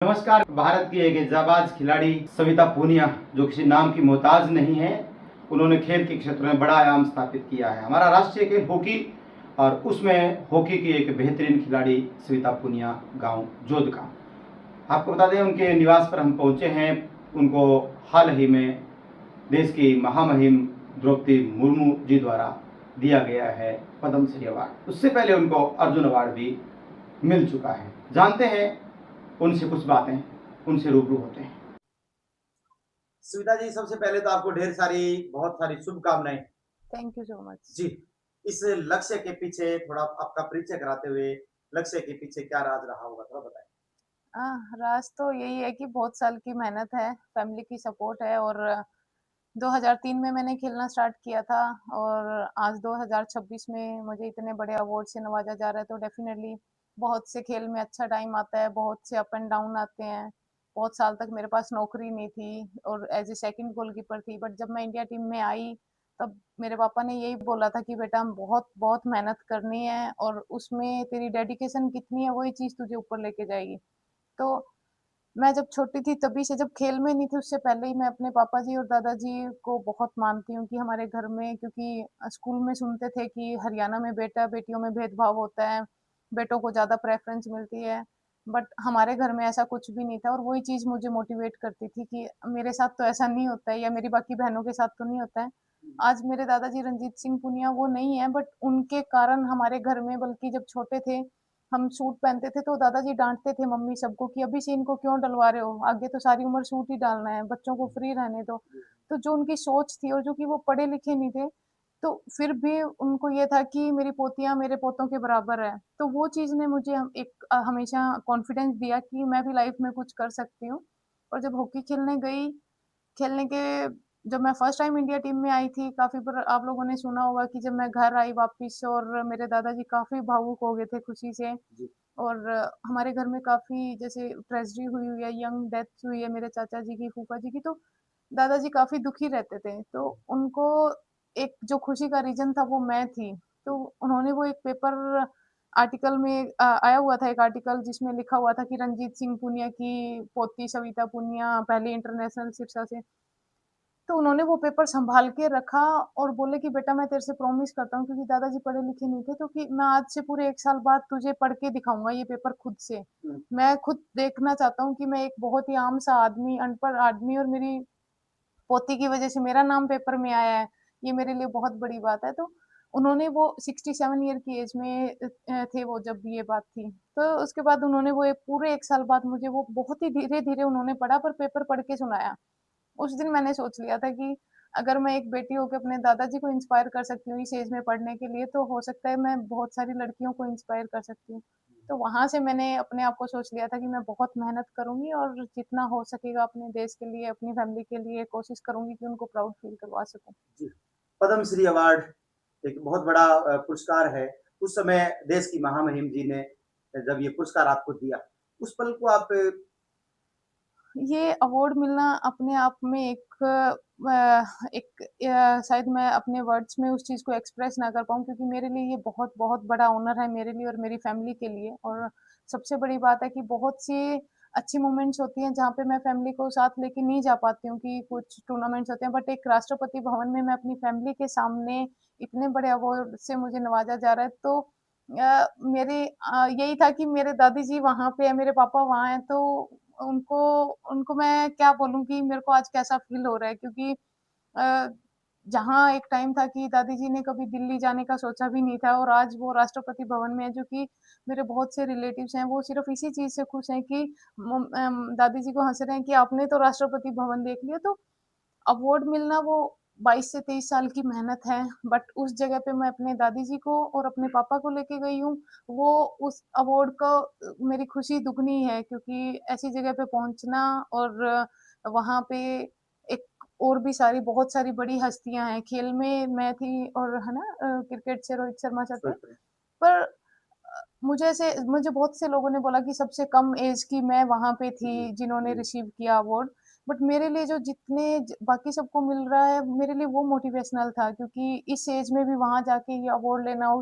नमस्कार। भारत की एक जाबाज खिलाड़ी सविता पूनिया, जो किसी नाम की मोहताज नहीं है, उन्होंने खेल के क्षेत्र में बड़ा आयाम स्थापित किया है। हमारा राष्ट्रीय खेल हॉकी, और उसमें हॉकी की एक बेहतरीन खिलाड़ी सविता पूनिया, गांव जोध का। आपको बता दें, उनके निवास पर हम पहुंचे हैं। उनको हाल ही में देश की महामहिम द्रौपदी मुर्मू जी द्वारा दिया गया है पद्म श्री अवार्ड। उससे पहले उनको अर्जुन अवार्ड भी मिल चुका है। जानते हैं उनसे कुछ बातें, उनसे रूबरू होते हैं। सुविधा जी, सबसे पहले तो आपको बहुत सारी शुभकामनाएं। Thank you so much. जी, इस लक्ष्य के पीछे थोड़ा आपका परिचय कराते हुए, लक्ष्य के पीछे क्या राज रहा होगा, थोड़ा बताएं। राज तो यही है कि बहुत साल की मेहनत है, फैमिली की सपोर्ट है और 2003 में मैंने खेलना स्टार्ट किया था और आज 2026 में मुझे इतने बड़े अवार्ड से नवाजा जा रहा है, तो डेफिनेटली बहुत से खेल में अच्छा टाइम आता है, बहुत से अप एंड डाउन आते हैं। बहुत साल तक मेरे पास नौकरी नहीं थी और एज़ ए सेकंड गोलकीपर थी, बट जब मैं इंडिया टीम में आई, तब मेरे पापा ने यही बोला था कि बेटा बहुत मेहनत करनी है और उसमें तेरी डेडिकेशन कितनी है, वही चीज़ तुझे ऊपर लेके जाएगी। तो मैं जब छोटी थी तभी से, जब खेल में नहीं थी उससे पहले ही मैं अपने पापा जी और दादाजी को बहुत मानती हूँ कि हमारे घर में, क्योंकि स्कूल में सुनते थे कि हरियाणा में बेटा-बेटियों में भेदभाव होता है, बेटों को ज़्यादा प्रेफ़रेंस मिलती है। बट हमारे घर में ऐसा कुछ भी नहीं था और वही चीज़ मुझे मोटिवेट करती थी कि मेरे साथ तो ऐसा नहीं होता है या मेरी बाकी बहनों के साथ तो नहीं होता है। आज मेरे दादाजी रणजीत सिंह पुनिया वो नहीं है, बट उनके कारण हमारे घर में, बल्कि जब छोटे थे हम सूट पहनते थे तो दादाजी डाँटते थे मम्मी सबको कि अभी से इनको क्यों डलवा रहे हो? आगे तो सारी उम्र सूट ही डालना है, बच्चों को फ्री रहने दो। तो जो उनकी सोच थी और जो कि वो पढ़े-लिखे नहीं थे, तो फिर भी उनको ये था कि मेरी पोतियाँ मेरे पोतों के बराबर है। तो वो चीज़ ने मुझे हमेशा कॉन्फिडेंस दिया कि मैं भी लाइफ़ में कुछ कर सकती हूँ। और जब हॉकी खेलने गई, खेलने के जब मैं फर्स्ट टाइम इंडिया टीम में आई थी, काफ़ी बार आप लोगों ने सुना होगा कि जब मैं घर आई वापस और मेरे दादाजी काफ़ी भावुक हो गए थे खुशी से। जी। और हमारे घर में काफ़ी जैसे ट्रेजेडी हुई हुई है, यंग डेथ हुई है मेरे चाचा जी की, फूफा जी की, तो दादाजी काफ़ी दुखी रहते थे। तो उनको एक जो खुशी का रीज़न था वो मैं थी। तो उन्होंने वो एक पेपर आर्टिकल में आया हुआ था एक आर्टिकल जिसमें लिखा हुआ था कि रणजीत सिंह पुनिया की पोती सविता पुनिया पहली इंटरनेशनल सिरसा से। तो उन्होंने वो पेपर सँभाल के रखा और बोले कि बेटा मैं तेरे से प्रॉमिस करता हूँ, क्योंकि दादाजी पढ़े-लिखे नहीं थे, तो कि मैं आज से पूरे 1 साल बाद तुझे पढ़ के दिखाऊँगा ये पेपर खुद से। मैं खुद देखना चाहता हूँ कि मैं एक बहुत ही आम-सा आदमी, अनपढ़ आदमी, और मेरी पोती की वज़ह से मेरा नाम पेपर में आया है, ये मेरे लिए बहुत बड़ी बात है। तो उन्होंने वो 67 ईयर की एज में थे वो जब ये बात थी। तो उसके बाद उन्होंने वो एक पूरे 1 साल बाद मुझे वो बहुत ही धीरे-धीरे उन्होंने पढ़ा पर पेपर पढ़ के सुनाया। उस दिन मैंने सोच लिया था कि अगर मैं एक बेटी होके अपने दादाजी को इंस्पायर कर सकती हूँ इस एज में पढ़ने के लिए, तो हो सकता है मैं बहुत सारी लड़कियों को इंस्पायर कर सकती हूँ। तो वहाँ से मैंने अपने आप को सोच लिया था कि मैं बहुत मेहनत करूँगी और जितना हो सकेगा अपने देश के लिए, अपनी फैमिली के लिए कोशिश करूँगी कि उनको प्राउड फील करवा सकूँ। जी। पद्म श्री अवार्ड एक बहुत बड़ा पुरस्कार है। उस समय देश की महामहिम जी ने जब ये पुरस्कार आपको दिया, उस पल को आप ये अवार्ड मिलना अपने आप में शायद मैं अपने वर्ड्स में उस चीज़ को एक्सप्रेस ना कर पाऊँ, क्योंकि मेरे लिए ये बहुत-बहुत बड़ा ऑनर है मेरे लिए और मेरी फैमिली के लिए। और सबसे बड़ी बात है कि बहुत सी अच्छी मोमेंट्स होती हैं जहाँ पे मैं फैमिली को साथ लेके नहीं जा पाती हूँ, कि कुछ टूर्नामेंट्स होते हैं, बट एक राष्ट्रपति भवन में मैं अपनी फैमिली के सामने इतने बड़े अवार्ड से मुझे नवाजा जा रहा है, तो यही था कि मेरे दादी जी वहाँ पे हैं, मेरे पापा वहाँ हैं, तो उनको उनको मैं क्या बोलूँ कि मेरे को आज कैसा फ़ील हो रहा है, क्योंकि अ, जहाँ एक टाइम था कि दादी जी ने कभी दिल्ली जाने का सोचा भी नहीं था और आज वो राष्ट्रपति भवन में है, जो कि मेरे बहुत से रिलेटिव्स हैं, वो सिर्फ़ इसी चीज़ से खुश हैं कि दादी जी को हँस रहे हैं कि आपने तो राष्ट्रपति भवन देख लिया। तो अवार्ड मिलना वो 22 से 23 साल की मेहनत है, बट उस जगह पे मैं अपने दादी जी को और अपने पापा को लेके गई हूँ। वो उस अवार्ड का मेरी खुशी दुगनी है, क्योंकि ऐसी जगह पे पहुँचना और वहाँ पे एक और भी सारी बहुत सारी बड़ी हस्तियाँ हैं। खेल में मैं थी और है ना, क्रिकेट से रोहित शर्मा सर थे। पर मुझे बहुत से लोगों ने बोला कि सबसे कम ऐज की मैं वहाँ पे थी जिन्होंने रिसीव किया अवार्ड। बट मेरे लिए जो जितने बाकी सबको मिल रहा है, मेरे लिए वो मोटिवेशनल था, क्योंकि इस एज में भी वहाँ जाके ये अवार्ड लेना,